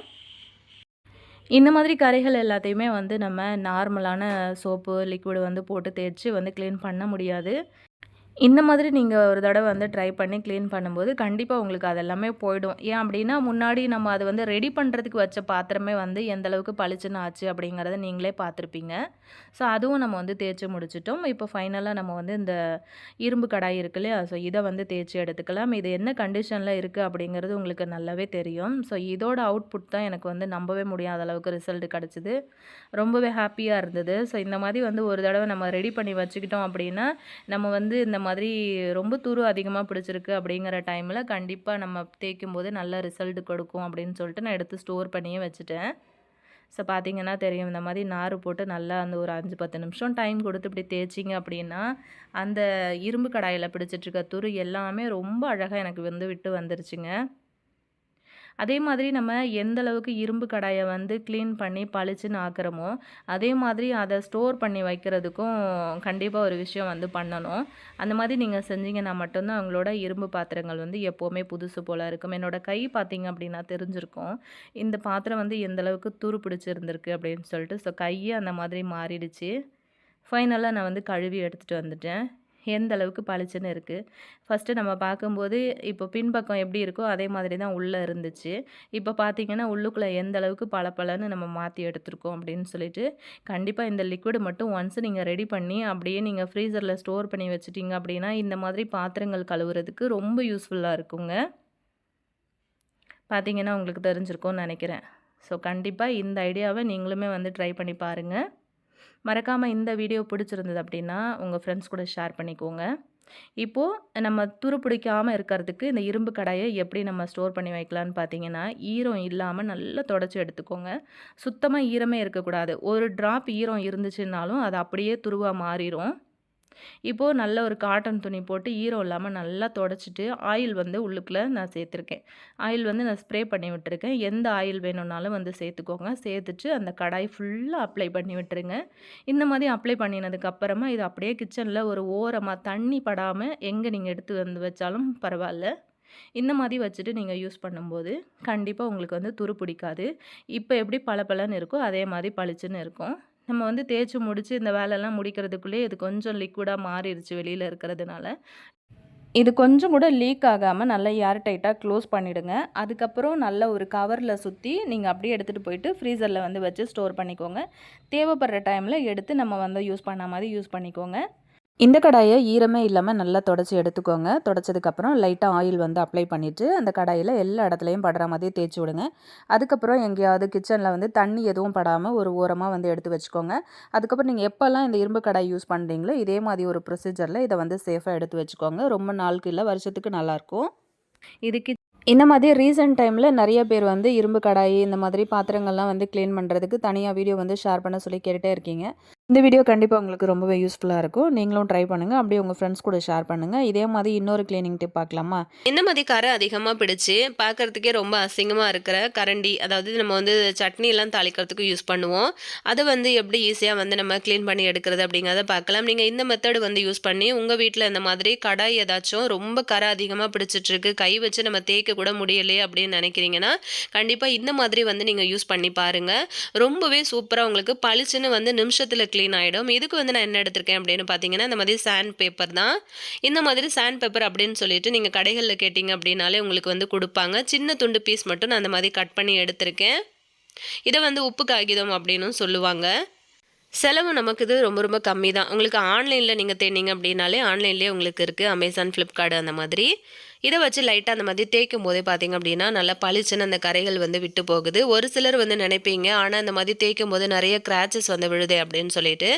இந்த மாதிரி கரைகள் எல்லாத்தையுமே வந்து நம்ம நார்மலான சோப்பு, லிக்விட் வந்து போட்டு தேய்ச்சு வந்து கிளீன் பண்ண முடியாது. இந்த மாதிரி நீங்க ஒரு தடவ வந்து ட்ரை பண்ணி கிளீன் பண்ணும்போது, கண்டிப்பா உங்களுக்கு அது எல்லாமே போயிடும். ஏன் அப்டின்னா, முன்னாடி நம்ம அத வந்து ரெடி பண்றதுக்கு வச்ச பாத்திரமே வந்து எந்த அளவுக்கு பளிச்சுன்னு ஆச்சு அப்டிங்கிறத நீங்களே பார்த்துருப்பீங்க. ஸோ அதுவும் நம்ம வந்து தேய்ச்சு முடிச்சுட்டோம். இப்போ ஃபைனலா நம்ம வந்து இந்த இரும்பு கடாய் இருக்கு இல்லையா? ஸோ இத வந்து தேய்ச்சு எடுத்துக்கலாம். இது என்ன கண்டிஷன்ல இருக்கு அப்டிங்கிறது உங்களுக்கு நல்லாவே தெரியும். ஸோ இதோட அவுட்புட் தான் எனக்கு வந்து நம்பவே முடியாத அளவுக்கு ரிசல்ட் கெடச்சது. ரொம்பவே ஹேப்பியா இருந்தது. ஸோ இந்த மாரி வந்து ஒரு தடவ நம்ம ரெடி பண்ணி வச்சுக்கிட்டோம் அப்டின்னா, நம்ம வந்து இந்த மாதிரி ரொம்ப துரு அதிகமா பிடிச்சிருக்கு அப்படிங்கிற டைமில் கண்டிப்பாக நம்ம தேய்க்கும்போது நல்ல ரிசல்ட் கொடுக்கும் அப்படின்னு சொல்லிட்டு நான் எடுத்து ஸ்டோர் பண்ணியே வச்சுட்டேன். ஸோ பார்த்தீங்கன்னா தெரியும் இந்த மாதிரி நார் போட்டு நல்லா அந்த ஒரு 5, 10 நிமிஷம் டைம் கொடுத்து இப்படி தேய்ச்சிங்க அப்படின்னா, அந்த இரும்பு கடாயில் பிடிச்சிட்ருக்க துரு எல்லாமே ரொம்ப அழகாக எனக்கு வந்து விட்டு வந்துருச்சுங்க. அதே மாதிரி நம்ம எந்த அளவுக்கு இரும்பு கடாய வந்து கிளீன் பண்ணி பளிச்சுன்னு ஆக்குறோமோ, அதே மாதிரி அத ஸ்டோர் பண்ணி வைக்கிறதுக்கும் கண்டிப்பா ஒரு விஷயம் வந்து பண்ணணும். அந்த மாதிரி நீங்க செஞ்சீங்கன்னா மட்டும் தான் உங்களோட இரும்பு பாத்திரங்கள் வந்து எப்பவுமே புதுசு போல இருக்கும். என்னோட கை பார்த்தீங்க அப்படின்னா தெரிஞ்சிருக்கும். இந்த பாத்திரம் வந்து எந்த அளவுக்கு துரு பிடிச்சிருந்திருக்கு அப்படின்னு சொல்லிட்டு. ஸோ கையே அந்த மாதிரி மாறிடுச்சு. ஃபைனலா நான் வந்து கழுவி எடுத்துட்டு வந்துட்டேன். எந்த அளவுக்கு பளிச்சுன்னு இருக்கு. ஃபர்ஸ்ட்டு நம்ம பார்க்கும்போது, இப்போ பின்பக்கம் எப்படி இருக்கோ, அதே மாதிரி தான் உள்ள இருந்துச்சு. இப்போ பார்த்தீங்கன்னா, உள்ளுக்குள்ள எந்த அளவுக்கு பளபளன்னு நம்ம மாத்தி எடுத்துருக்கோம் அப்படின்னு சொல்லிட்டு, கண்டிப்பா இந்த லிக்விட் மட்டும் ஒன்ஸ் நீங்க ரெடி பண்ணி, அப்படியே நீங்க ஃப்ரீசர்ல ஸ்டோர் பண்ணி வச்சுட்டீங்க அப்படின்னா, இந்த மாதிரி பாத்திரங்கள் கழுவுறதுக்கு ரொம்ப யூஸ்ஃபுல்லா இருக்குங்க. பார்த்தீங்கன்னா, உங்களுக்கு தெரிஞ்சிருக்கும்னு நெனைக்கிறேன். ஸோ கண்டிப்பாக இந்த ஐடியாவை நீங்களுமே வந்து ட்ரை பண்ணி பாருங்கள். மறக்காமல் இந்த வீடியோ பிடிச்சிருந்தது அப்படின்னா உங்கள் ஃப்ரெண்ட்ஸ் கூட ஷேர் பண்ணிக்கோங்க. இப்போது நம்ம துரு பிடிக்காமல் இருக்கிறதுக்கு இந்த இரும்பு கடாயை எப்படி நம்ம ஸ்டோர் பண்ணி வைக்கலான்னு பார்த்தீங்கன்னா, ஈரம் இல்லாமல் நல்லா தொடச்சி எடுத்துக்கோங்க. சுத்தமாக ஈரமே இருக்கக்கூடாது. ஒரு ட்ராப் ஈரம் இருந்துச்சுன்னாலும் அது அப்படியே துருவா மாறிடும். இப்போது நல்ல ஒரு காட்டன் துணி போட்டு ஈரம் இல்லாமல் நல்லா தொடச்சிட்டு ஆயில் வந்து உள்ளுக்குள்ளே நான் சேர்த்துருக்கேன். ஆயில் வந்து நான் ஸ்ப்ரே பண்ணி விட்டுருக்கேன். எந்த ஆயில் வேணும்னாலும் வந்து சேர்த்துக்கோங்க. சேர்த்துட்டு அந்த கடாய் ஃபுல்லாக அப்ளை பண்ணி விட்டுருங்க. இந்த மாதிரி அப்ளை பண்ணினதுக்கப்புறமா இது அப்படியே கிச்சனில் ஒரு ஓரமாக தண்ணி படாமல் எங்கே நீங்கள் எடுத்து வந்து வச்சாலும் பரவாயில்ல. இந்த மாதிரி வச்சுட்டு நீங்கள் யூஸ் பண்ணும்போது கண்டிப்பாக உங்களுக்கு வந்து துரு பிடிக்காது. இப்போ எப்படி பளபளன்னு இருக்கோ அதே மாதிரி பளிச்சுன்னு இருக்கும். நம்ம வந்து தேய்ச்சி முடித்து இந்த வேலைலாம் முடிக்கிறதுக்குள்ளே இது கொஞ்சம் லிக்விடாக மாறிடுச்சு வெளியில் இருக்கிறதுனால. இது கொஞ்சம் கூட லீக் ஆகாமல் நல்லா ஏர் டைட்டாக க்ளோஸ் பண்ணிவிடுங்க. அதுக்கப்புறம் நல்ல ஒரு கவரில் சுற்றி நீங்கள் அப்படியே எடுத்துகிட்டு போயிட்டு ஃப்ரீசரில் வந்து வச்சு ஸ்டோர் பண்ணிக்கோங்க. தேவைப்படுற டைமில் எடுத்து நம்ம வந்து யூஸ் பண்ண மாதிரி யூஸ் பண்ணிக்கோங்க. இந்த கடாயை ஈரமே இல்லாமல் நல்லா தொடச்சி எடுத்துக்கோங்க. தொடச்சதுக்கப்புறம் லைட்டாக ஆயில் வந்து அப்ளை பண்ணிவிட்டு அந்த கடாயில் எல்லா இடத்துலையும் படுற மாதிரி தேய்ச்சி விடுங்க. அதுக்கப்புறம் எங்கேயாவது கிச்சனில் வந்து தண்ணி எதுவும் படாமல் ஒரு ஓரமாக வந்து எடுத்து வச்சுக்கோங்க. அதுக்கப்புறம் நீங்கள் எப்போல்லாம் இந்த இரும்பு கடாய் யூஸ் பண்ணுறீங்களோ இதே மாதிரி ஒரு ப்ரொசீஜரில் இதை வந்து சேஃபாக எடுத்து வச்சுக்கோங்க. ரொம்ப நாளுக்கு இல்லை, வருஷத்துக்கு நல்லாயிருக்கும். இதுக்கு இந்த மாதிரி ரீசெண்ட் டைமில் நிறைய பேர் வந்து இரும்பு கடாய் இந்த மாதிரி பாத்திரங்கள்லாம் வந்து க்ளீன் பண்ணுறதுக்கு தனியாக வீடியோ வந்து ஷேர் பண்ண சொல்லி கேட்டுகிட்டே இருக்கீங்க. இந்த வீடியோ கண்டிப்பாக உங்களுக்கு ரொம்பவே யூஸ்ஃபுல்லாக இருக்கும். நீங்களும் ட்ரை பண்ணுங்கள். அப்படியே உங்கள் ஃப்ரெண்ட்ஸ் கூட ஷேர் பண்ணுங்கள். இதே மாதிரி இன்னொரு க்ளீனிங் டிப் பார்க்கலாமா? இந்த மாதிரி கரை அதிகமாக பிடிச்சி பார்க்குறதுக்கே ரொம்ப அசிங்கமாக இருக்கிற கரண்டி, அதாவது நம்ம வந்து சட்னிலாம் தாளிக்கிறதுக்கு யூஸ் பண்ணுவோம். அதை வந்து எப்படி ஈஸியாக வந்து நம்ம க்ளீன் பண்ணி எடுக்கிறது அப்படிங்கிறத பார்க்கலாம். நீங்கள் இந்த மெத்தடு வந்து யூஸ் பண்ணி உங்கள் வீட்டில் இந்த மாதிரி கடாய் ஏதாச்சும் ரொம்ப கரை அதிகமாக பிடிச்சிட்ருக்கு, கை வச்சு நம்ம தேய்க்க கூட முடியலையே அப்படின்னு நினைக்கிறீங்கன்னா கண்டிப்பாக இந்த மாதிரி வந்து நீங்கள் யூஸ் பண்ணி பாருங்கள். ரொம்பவே சூப்பராக உங்களுக்கு பளிச்சுன்னு வந்து நிமிஷத்தில் க்ளீன் ஆகிடும். இதுக்கு வந்து நான் என்ன எடுத்திருக்கேன் அப்படின்னு பார்த்தீங்கன்னா இந்த மாதிரி சாண்ட் பேப்பர் தான். இந்த மாதிரி சாண்ட் பேப்பர் அப்படின்னு சொல்லிட்டு நீங்கள் கடைகளில் கேட்டிங்க அப்படின்னாலே உங்களுக்கு வந்து கொடுப்பாங்க. சின்ன துண்டு பீஸ் மட்டும் நான் அந்த மாதிரி கட் பண்ணி எடுத்திருக்கேன். இதை வந்து உப்பு காகிதம் அப்படின்னும் சொல்லுவாங்க. செலவு நமக்கு இது ரொம்ப ரொம்ப கம்மி தான். உங்களுக்கு ஆன்லைனில் நீங்கள் தேடினீங்க அப்படின்னாலே ஆன்லைன்லேயே உங்களுக்கு இருக்குது. அமேசான், ஃப்ளிப்கார்ட் அந்த மாதிரி. இதை வச்சு லைட்டாக அந்த மாதிரி தேய்க்கும் போதே பார்த்திங்க அப்படின்னா நல்லா பளிச்சுன்னு அந்த கரைகள் வந்து விட்டு போகுது. ஒரு சிலர் வந்து நினைப்பீங்க, ஆனால் அந்த மாதிரி தேய்க்கும் போது நிறைய கிராச்சஸ் வந்து விழுது அப்படின்னு சொல்லிட்டு.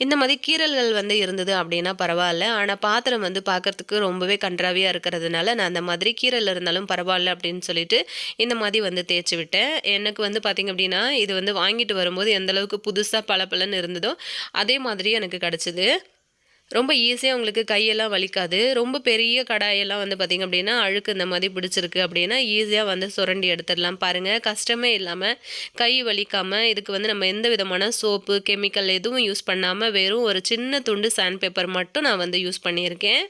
இந்த மாதிரி கீறல்கள் வந்து இருந்தது அப்படின்னா பரவாயில்ல, ஆனால் பாத்திரம் வந்து பார்க்குறதுக்கு ரொம்பவே கன்றாவியாக இருக்கிறதுனால நான் அந்த மாதிரி கீறல் இருந்தாலும் பரவாயில்ல அப்படின்னு சொல்லிட்டு இந்த மாதிரி வந்து தேய்ச்சி விட்டேன். எனக்கு வந்து பார்த்திங்க அப்படின்னா இது வந்து வாங்கிட்டு வரும்போது எந்தளவுக்கு புதுசாக பளபளன்னு இருந்ததோ அதே மாதிரி எனக்கு கிடச்சிது. ரொம்ப ஈஸியாக உங்களுக்கு கையெல்லாம் வலிக்காது. ரொம்ப பெரிய கடாயெல்லாம் வந்து பார்த்திங்க அப்படின்னா அழுக்கு இந்த மாதிரி பிடிச்சிருக்கு அப்படின்னா ஈஸியாக வந்து சுரண்டி எடுத்துடலாம். பாருங்கள், கஷ்டமே இல்லாமல் கை வலிக்காமல் இதுக்கு வந்து நம்ம எந்த விதமான சோப்பு, கெமிக்கல் எதுவும் யூஸ் பண்ணாமல் வெறும் ஒரு சின்ன துண்டு சாண்ட் பேப்பர் மட்டும் நான் வந்து யூஸ் பண்ணியிருக்கேன்.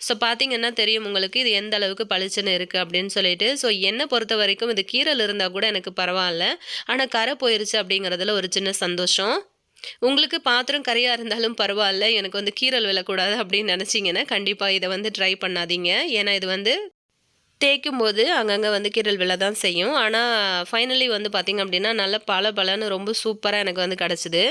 ஸோ பார்த்திங்கன்னா தெரியும் உங்களுக்கு இது எந்த அளவுக்கு பளிச்சுன்னு இருக்குது அப்படின்னு சொல்லிட்டு. ஸோ என்னை பொறுத்த வரைக்கும் இது கீறல் இருந்தால் கூட எனக்கு பரவாயில்ல, ஆனால் கரை போயிருச்சு அப்படிங்கிறதுல ஒரு சின்ன சந்தோஷம். உங்களுக்கு பாத்திரம் கரையாக இருந்தாலும் பரவாயில்ல, எனக்கு வந்து கீறல் விழக்கூடாது அப்படின்னு நினச்சிங்கன்னா கண்டிப்பாக இதை வந்து ட்ரை பண்ணாதீங்க. ஏன்னா இது வந்து தேய்க்கும் போது அங்கங்கே வந்து கீறல் விழ தான் செய்யும். ஆனால் ஃபைனலி வந்து பார்த்திங்க அப்படின்னா நல்ல பளபளன்னு ரொம்ப சூப்பராக எனக்கு வந்து கிடச்சிது.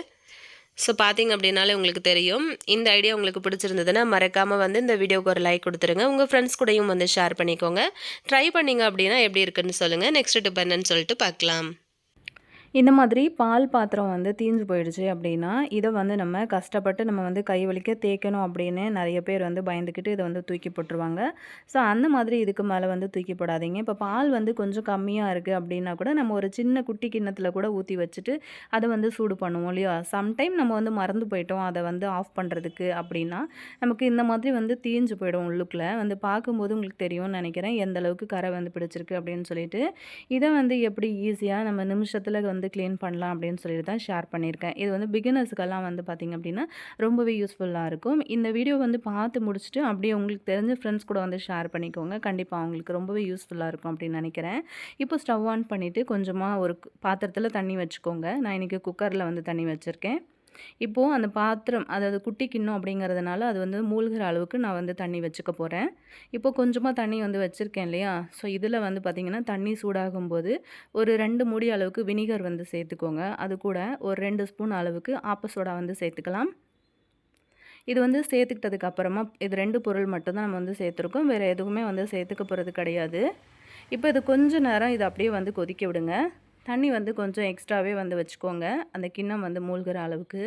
ஸோ பார்த்திங்க அப்படின்னாலே உங்களுக்கு தெரியும். இந்த ஐடியா உங்களுக்கு பிடிச்சிருந்ததுன்னா மறக்காமல் வந்து இந்த வீடியோவுக்கு ஒரு லைக் கொடுத்துருங்க. உங்கள் ஃப்ரெண்ட்ஸ் கூடயும் வந்து ஷேர் பண்ணிக்கோங்க. ட்ரை பண்ணிங்க அப்படின்னா எப்படி இருக்குன்னு சொல்லுங்கள். நெக்ஸ்ட் டிப் என்னன்னு சொல்லிட்டு பார்க்கலாம். இந்த மாதிரி பால் பாத்திரம் வந்து தீஞ்சு போயிடுச்சு அப்படின்னா இதை வந்து நம்ம கஷ்டப்பட்டு நம்ம வந்து கை வலிக்க தேய்க்கணும் அப்படின்னு நிறைய பேர் வந்து பயந்துக்கிட்டு இதை வந்து தூக்கி போட்டுருவாங்க. ஸோ அந்த மாதிரி இதுக்கு மேலே வந்து தூக்கி போடாதீங்க. இப்போ பால் வந்து கொஞ்சம் கம்மியாக இருக்குது அப்படின்னா கூட நம்ம ஒரு சின்ன குட்டி கிண்ணத்தில் கூட ஊற்றி வச்சுட்டு அதை வந்து சூடு பண்ணுவோம் இல்லையா? சம்டைம் நம்ம வந்து மறந்து போயிட்டோம் அதை வந்து ஆஃப் பண்ணுறதுக்கு அப்படின்னா நமக்கு இந்த மாதிரி வந்து தீஞ்சு போயிடும். உள்ளுக்குள்ளே வந்து பார்க்கும்போது உங்களுக்கு தெரியும்னு நினைக்கிறேன் எந்த அளவுக்கு கரை வந்து பிடிச்சிருக்கு அப்படின்னு சொல்லிட்டு. இதை வந்து எப்படி ஈஸியாக நம்ம நிமிஷத்தில் வந்து க்ளீன் பண்ணலாம் அப்படின்னு சொல்லிட்டு தான் ஷேர் பண்ணியிருக்கேன். இது வந்து பிகினர்ஸுக்கெல்லாம் வந்து பார்த்திங்க அப்படின்னா ரொம்பவே யூஸ்ஃபுல்லாக இருக்கும். இந்த வீடியோ வந்து பார்த்து முடிச்சுட்டு அப்படியே உங்களுக்கு தெரிஞ்ச ஃப்ரெண்ட்ஸ் கூட வந்து ஷேர் பண்ணிக்கோங்க. கண்டிப்பாக அவங்களுக்கு ரொம்பவே யூஸ்ஃபுல்லாக இருக்கும் அப்படின்னு நினைக்கிறேன். இப்போ ஸ்டவ் ஆன் பண்ணிவிட்டு கொஞ்சமாக ஒரு பாத்திரத்தில் தண்ணி வச்சுக்கோங்க. நான் இன்றைக்கி குக்கரில் வந்து தண்ணி வச்சுருக்கேன். இப்போது அந்த பாத்திரம் அதாவது குட்டி கிண்ணம் அப்படிங்கிறதுனால அது வந்து மூழ்கிற அளவுக்கு நான் வந்து தண்ணி வச்சுக்க போகிறேன். இப்போது கொஞ்சமாக தண்ணி வந்து வச்சுருக்கேன் இல்லையா? ஸோ இதில் வந்து பார்த்திங்கன்னா தண்ணி சூடாகும்போது ஒரு 2 மூடி அளவுக்கு வினிகர் வந்து சேர்த்துக்கோங்க. அது கூட ஒரு 2 ஸ்பூன் அளவுக்கு ஆப்ப சோடா வந்து சேர்த்துக்கலாம். இது வந்து சேர்த்துக்கிட்டதுக்கு அப்புறமா இது 2 பொருள் மட்டும்தான் நம்ம வந்து சேர்த்துருக்கோம். வேறு எதுவுமே வந்து சேர்த்துக்க போகிறது கிடையாது. இப்போ இது கொஞ்ச நேரம் இதை அப்படியே வந்து கொதிக்க விடுங்க. தண்ணி வந்து கொஞ்சம் எக்ஸ்ட்ராவே வந்து வச்சுக்கோங்க, அந்த கிண்ணம் வந்து மூழ்கிற அளவுக்கு.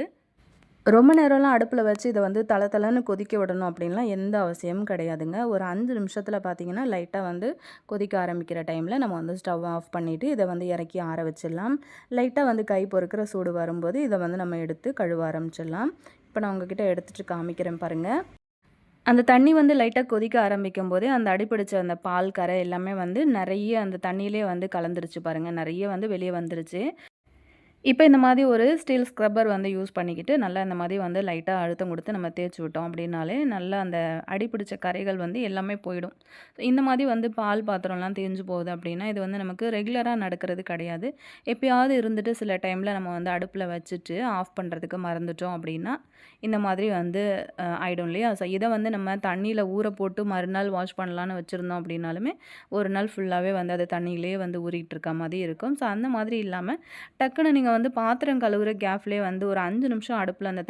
ரொம்ப நேரம்லாம் அடுப்பில் வச்சு இதை வந்து தளன்னு கொதிக்க விடணும் அப்படின்லாம் எந்த அவசியமும் கிடையாதுங்க. ஒரு 5 நிமிஷத்தில் பார்த்தீங்கன்னா லைட்டாக வந்து கொதிக்க ஆரம்பிக்கிற டைமில் நம்ம வந்து ஸ்டவ் ஆஃப் பண்ணிவிட்டு இதை வந்து இறக்கி ஆற வச்சிடலாம். லைட்டாக வந்து கை பொறுக்கிற சூடு வரும்போது இதை வந்து நம்ம எடுத்து கழுவ ஆரம்பிச்சிடலாம். இப்போ நான் உங்ககிட்ட எடுத்துகிட்டு காமிக்கிறேன் பாருங்கள். அந்த தண்ணி வந்து லைட்டாக கொதிக்க ஆரம்பிக்கும் போதே அந்த அடிப்பிடிச்ச அந்த பால் கரை எல்லாமே வந்து நிறைய அந்த தண்ணியிலே வந்து கலந்துருச்சு பாருங்கள், நிறைய வந்து வெளியே வந்துருச்சு. இப்போ இந்த மாதிரி ஒரு ஸ்டீல் ஸ்க்ரப்பர் வந்து யூஸ் பண்ணிக்கிட்டு நல்லா இந்த மாதிரி வந்து லைட்டாக அழுத்தம் கொடுத்து நம்ம தேய்ச்சி விட்டோம் அப்படின்னாலே நல்லா அந்த அடிப்பிடிச்ச கரைகள் வந்து எல்லாமே போயிடும். இந்த மாதிரி வந்து பால் பாத்திரம்லாம் தேஞ்சு போகுது அப்படின்னா இது வந்து நமக்கு ரெகுலராக நடக்கிறது கிடையாது. எப்பயாவது இருந்துட்டு சில டைமில் நம்ம வந்து அடுப்பில் வச்சுட்டு ஆஃப் பண்ணுறதுக்கு மறந்துட்டோம் அப்படின்னா இந்த மாதிரி வந்து ஆயிடும் இல்லையா? ஸோ இதை வந்து நம்ம தண்ணியில் ஊற போட்டு மறுநாள் வாஷ் பண்ணலான்னு வச்சுருந்தோம் அப்படின்னாலுமே ஒரு நாள் ஃபுல்லாகவே வந்து அது தண்ணியிலே வந்து ஊறிட்டு இருக்க மாதிரி இருக்கும். ஸோ அந்த மாதிரி இல்லாமல் டக்குன்னு நீங்கள் வந்து பாத்திரம் கழுவுற கேப்லேயே வந்து ஒரு 5 நிமிஷம் அடுப்பில் அந்த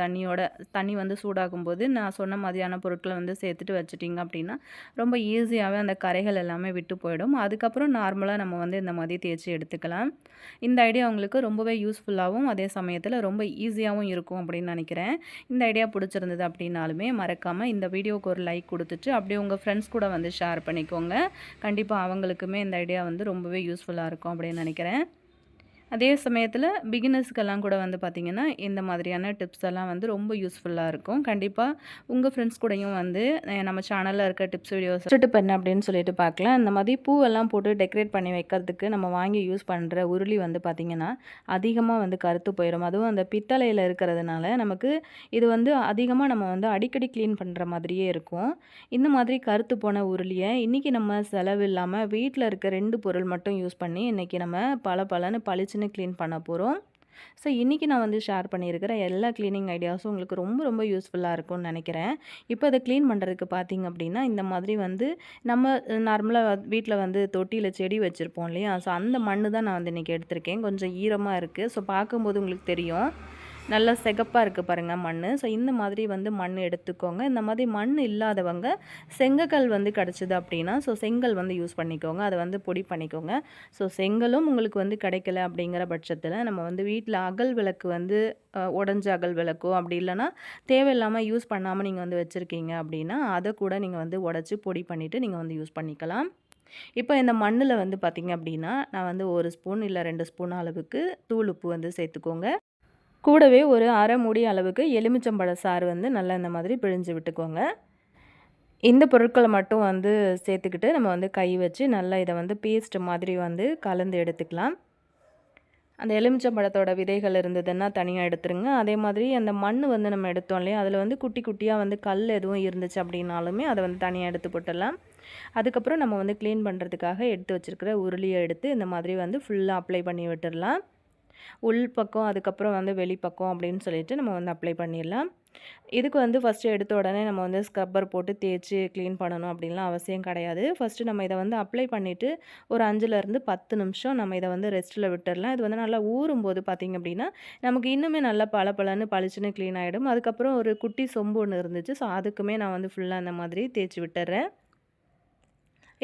தண்ணி வந்து சூடாகும்போது நான் சொன்ன மாதிரியான பொருட்களை வந்து சேர்த்துட்டு வச்சுட்டிங்க அப்படின்னா ரொம்ப ஈஸியாகவே அந்த கரைகள் எல்லாமே விட்டு போயிடும். அதுக்கப்புறம் நார்மலாக நம்ம வந்து இந்த மாதிரி தேய்ச்சி எடுத்துக்கலாம். இந்த ஐடியா உங்களுக்கு ரொம்பவே யூஸ்ஃபுல்லாகவும் அதே சமயத்தில் ரொம்ப ஈஸியாகவும் இருக்கும் அப்படின்னு நினைக்கிறேன். இந்த ஐடியா பிடிச்சிருந்தது அப்படின்னாலுமே மறக்காமல் இந்த வீடியோவுக்கு ஒரு லைக் கொடுத்துட்டு அப்படியே உங்கள் ஃப்ரெண்ட்ஸ் கூட வந்து ஷேர் பண்ணிக்கோங்க. கண்டிப்பாக அவங்களுக்குமே இந்த ஐடியா வந்து ரொம்பவே யூஸ்ஃபுல்லாக இருக்கும் அப்படின்னு நினைக்கிறேன். அதே சமயத்தில் பிகினர்ஸ்க்கெல்லாம் கூட வந்து பார்த்திங்கன்னா இந்த மாதிரியான டிப்ஸ் எல்லாம் வந்து ரொம்ப யூஸ்ஃபுல்லாக இருக்கும். கண்டிப்பாக உங்கள் ஃப்ரெண்ட்ஸ் கூடயும் வந்து நம்ம சேனலில் இருக்க டிப்ஸ் வீடியோஸ் டிப் என்ன அப்படின்னு சொல்லிட்டு பார்க்கலாம். இந்த மாதிரி பூவெல்லாம் போட்டு டெக்கரேட் பண்ணி வைக்கிறதுக்கு நம்ம வாங்கி யூஸ் பண்ணுற உருளி வந்து பார்த்திங்கன்னா அதிகமாக வந்து கருத்து போயிடும். அதுவும் அந்த பித்தளையில் இருக்கிறதுனால நமக்கு இது வந்து அதிகமாக நம்ம வந்து அடிக்கடி க்ளீன் பண்ணுற மாதிரியே இருக்கும். இந்த மாதிரி கருத்து போன உருளியை இன்றைக்கி நம்ம செலவு இல்லாமல் வீட்டில் இருக்க 2 பொருள் மட்டும் யூஸ் பண்ணி இன்றைக்கி நம்ம பளபளன்னு பளிச்சுன்னு க்ளீன் பண்ண போகிறோம். ஸோ இன்றைக்கி நான் வந்து ஷேர் பண்ணியிருக்கிற எல்லா க்ளீனிங் ஐடியாஸும் உங்களுக்கு ரொம்ப ரொம்ப யூஸ்ஃபுல்லாக இருக்கும்னு நினைக்கிறேன். இப்போ அதை க்ளீன் பண்ணுறதுக்கு பார்த்திங்க அப்படின்னா இந்த மாதிரி வந்து நம்ம நார்மலாக வீட்டில் வந்து தொட்டியில் செடி வச்சுருப்போம் இல்லையா? ஸோ அந்த மண்ணு தான் நான் வந்து இன்றைக்கி எடுத்திருக்கேன். கொஞ்சம் ஈரமாக இருக்குது. ஸோ பார்க்கும்போது உங்களுக்கு தெரியும் நல்லா சிகப்பாக இருக்குது பாருங்கள் மண். ஸோ இந்த மாதிரி வந்து மண் எடுத்துக்கோங்க. இந்த மாதிரி மண் இல்லாதவங்க செங்கக்கல் வந்து கிடச்சிது அப்படின்னா ஸோ செங்கல் வந்து யூஸ் பண்ணிக்கோங்க. அதை வந்து பொடி பண்ணிக்கோங்க. ஸோ செங்கலும் உங்களுக்கு வந்து கிடைக்கல அப்படிங்கிற பட்சத்தில் நம்ம வந்து வீட்டில் அகல் விளக்கு வந்து உடஞ்ச அகல் விளக்கோ அப்படி இல்லைனா தேவையில்லாமல் யூஸ் பண்ணாமல் நீங்கள் வந்து வச்சுருக்கீங்க அப்படின்னா அதை கூட நீங்கள் வந்து உடச்சி பொடி பண்ணிவிட்டு நீங்கள் வந்து யூஸ் பண்ணிக்கலாம். இப்போ இந்த மண்ணில் வந்து பார்த்திங்க அப்படின்னா நான் வந்து 1 ஸ்பூன் இல்லை 2 ஸ்பூன் அளவுக்கு தூள் உப்பு வந்து சேர்த்துக்கோங்க. கூடவே ஒரு அரை மூடி அளவுக்கு எலுமிச்சம்பழ சாறு வந்து நல்லா இந்த மாதிரி பிழிஞ்சு விட்டுக்கோங்க. இந்த பொருட்களை மட்டும் வந்து சேர்த்துக்கிட்டு நம்ம வந்து கை வச்சு நல்லா இதை வந்து பேஸ்ட் மாதிரி வந்து கலந்து எடுத்துக்கலாம். அந்த எலுமிச்சம்பழத்தோட விதைகள் இருந்ததுன்னா தனியாக எடுத்துருங்க. அதே மாதிரி அந்த மண் வந்து நம்ம எடுத்தோம் இல்லையா, அதில் வந்து குட்டி குட்டியாக வந்து கல் எதுவும் இருந்துச்சு அப்படின்னாலுமே அதை வந்து தனியாக எடுத்து போட்டுடலாம். அதுக்கப்புறம் நம்ம வந்து க்ளீன் பண்ணுறதுக்காக எடுத்து வச்சுருக்கிற உருளியை எடுத்து இந்த மாதிரி வந்து ஃபுல்லாக அப்ளை பண்ணி விட்டுடலாம். உள் பக்கம் அதுக்கப்புறம் வந்து வெளிப்பக்கம் அப்படின்னு சொல்லிட்டு நம்ம வந்து அப்ளை பண்ணிடலாம். இதுக்கு வந்து ஃபஸ்ட்டு எடுத்த உடனே நம்ம வந்து ஸ்க்ரப்பர் போட்டு தேய்ச்சி க்ளீன் பண்ணணும் அப்படின்லாம் அவசியம் கிடையாது. ஃபஸ்ட்டு நம்ம இதை வந்து அப்ளை பண்ணிவிட்டு ஒரு 5லேருந்து 10 நிமிஷம் நம்ம இதை வந்து ரெஸ்ட்டில் விட்டுடலாம். இது வந்து நல்லா ஊறும்போது பார்த்திங்க அப்படின்னா நமக்கு இன்னுமே நல்லா பளபளன்னு பளிச்சுன்னு க்ளீன் ஆகிடும். அதுக்கப்புறம் ஒரு குட்டி சொம்பு ஒன்று இருந்துச்சு. ஸோ அதுக்குமே நான் வந்து ஃபுல்லாக அந்த மாதிரி தேய்ச்சி விட்டுறேன்.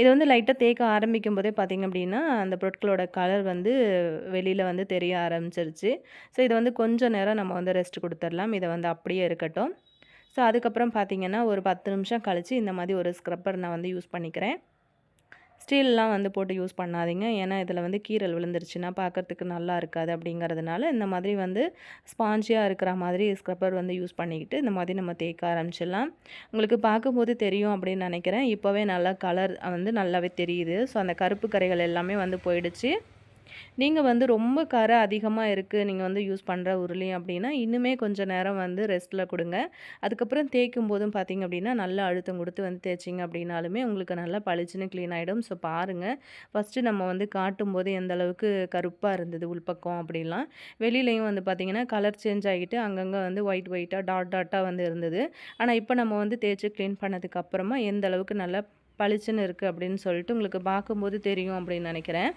இது வந்து லைட்டாக தேய்க்க ஆரம்பிக்கும் போதே பார்த்திங்க அப்படின்னா அந்த பொருட்களோட கலர் வந்து வெளியில் வந்து தெரிய ஆரம்பிச்சிருச்சு. ஸோ இதை வந்து கொஞ்சம் நேரம் நம்ம வந்து ரெஸ்ட் கொடுத்துடலாம். இதை வந்து அப்படியே இருக்கட்டும். ஸோ அதுக்கப்புறம் பார்த்திங்கன்னா ஒரு 10 நிமிஷம் கழித்து இந்த மாதிரி ஒரு ஸ்க்ரப்பர் நான் வந்து யூஸ் பண்ணிக்கிறேன். ஸ்டீல்லாம் வந்து போட்டு யூஸ் பண்ணாதீங்க. ஏன்னா இதில் வந்து கீறல் விழுந்துருச்சுன்னா பார்க்குறதுக்கு நல்லா இருக்காது அப்படிங்கிறதுனால இந்த மாதிரி வந்து ஸ்பாஞ்சியாக இருக்கிற மாதிரி ஸ்க்ரப்பர் வந்து யூஸ் பண்ணிக்கிட்டு இந்த மாதிரி நம்ம தேய்க்க ஆரம்பிச்சிடலாம். உங்களுக்கு பார்க்கும்போது தெரியும் அப்படின்னு நினைக்கிறேன். இப்போவே நல்லா கலர் வந்து நல்லாவே தெரியுது. ஸோ அந்த கருப்பு கரைகள் எல்லாமே வந்து போயிடுச்சு. நீங்கள் வந்து ரொம்ப கரை அதிகமாக இருக்குது நீங்கள் வந்து யூஸ் பண்ணுற உருளி அப்படின்னா இன்னுமே கொஞ்சம் நேரம் வந்து ரெஸ்ட்டில் கொடுங்க. அதுக்கப்புறம் தேய்க்கும் போதும் பார்த்திங்க அப்படின்னா நல்லா அழுத்தம் கொடுத்து வந்து தேய்ச்சிங்க அப்படின்னாலுமே உங்களுக்கு நல்லா பளிச்சுன்னு க்ளீன் ஆகிடும். ஸோ பாருங்கள், ஃபஸ்ட்டு நம்ம வந்து காட்டும்போது எந்த அளவுக்கு கருப்பாக இருந்தது உள்பக்கம் அப்படிலாம். வெளியிலையும் வந்து பார்த்திங்கன்னா கலர் சேஞ்ச் ஆகிட்டு அங்கங்கே வந்து ஒயிட்டாக டாட்டாக வந்து இருந்தது. ஆனால் இப்போ நம்ம வந்து தேய்ச்சி க்ளீன் பண்ணதுக்கப்புறமா எந்த அளவுக்கு நல்லா பளிச்சுன்னு இருக்குது அப்படின்னு சொல்லிட்டு உங்களுக்கு பார்க்கும்போது தெரியும் அப்படின்னு நினைக்கிறேன்.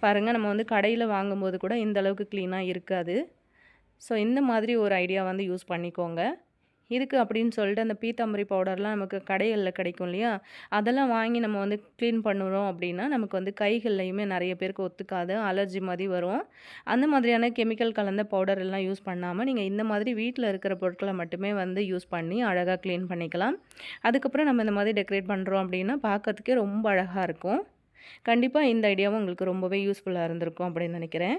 பாருங்கள், நம்ம வந்து கடையில் வாங்கும்போது கூட இந்த அளவுக்கு க்ளீனாக இருக்காது. ஸோ இந்த மாதிரி ஒரு ஐடியா வந்து யூஸ் பண்ணிக்கோங்க. இதுக்கு அப்படின்னு சொல்லிட்டு அந்த பீத்தாம்பரி பவுடர்லாம் நமக்கு கடைகள்ல கிடைக்கும் இல்லையா? அதெல்லாம் வாங்கி நம்ம வந்து கிளீன் பண்ணுறோம் அப்படின்னா, நமக்கு வந்து கைகள்லயுமே நெறைய பேருக்கு ஒத்துக்காது. அலர்ஜி மாரி வரும். அந்த மாதிரியான கெமிக்கல் கலந்த பவுடர் எல்லாம் யூஸ் பண்ணாம, நீங்க இந்த மாதிரி வீட்ல இருக்கிற பொருட்கள மட்டுமே வந்து யூஸ் பண்ணி அழகா கிளீன் பண்ணிக்கலாம். அதுக்கப்புறம் நம்ம இந்த மாதிரி டெக்கரேட் பண்றோம் அப்படின்னா, பார்க்கறதுக்கே ரொம்ப அழகா இருக்கும். கண்டிப்பா இந்த ஐடியாவும் உங்களுக்கு ரொம்பவே யூஸ்ஃபுல்லா இருந்திருக்கும் அப்படின்னு நெனைக்கிறேன்.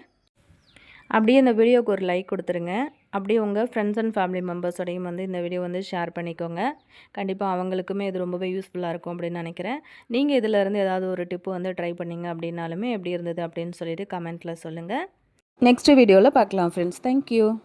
அப்படியே இந்த வீடியோவுக்கு ஒரு லைக் குடுத்துருங்க. அப்படியே உங்க ஃப்ரெண்ட்ஸ் அண்ட் ஃபேமிலி மெம்பர்ஸோடையும் வந்து இந்த வீடியோ வந்து ஷேர் பண்ணிக்கோங்க. கண்டிப்பா அவங்களுக்குமே இது ரொம்பவே யூஸ்ஃபுல்லா இருக்கும் அப்படின்னு நெனைக்கிறேன். நீங்க இதிலருந்து ஏதாவது ஒரு டிப் வந்து ட்ரை பண்ணீங்க அப்படின்னாலுமே எப்படி இருந்தது அப்படின்னு சொல்லிட்டு கமெண்ட்ல சொல்லுங்க. நெக்ஸ்ட் வீடியோல பார்க்கலாம் ஃப்ரெண்ட்ஸ். Thank you.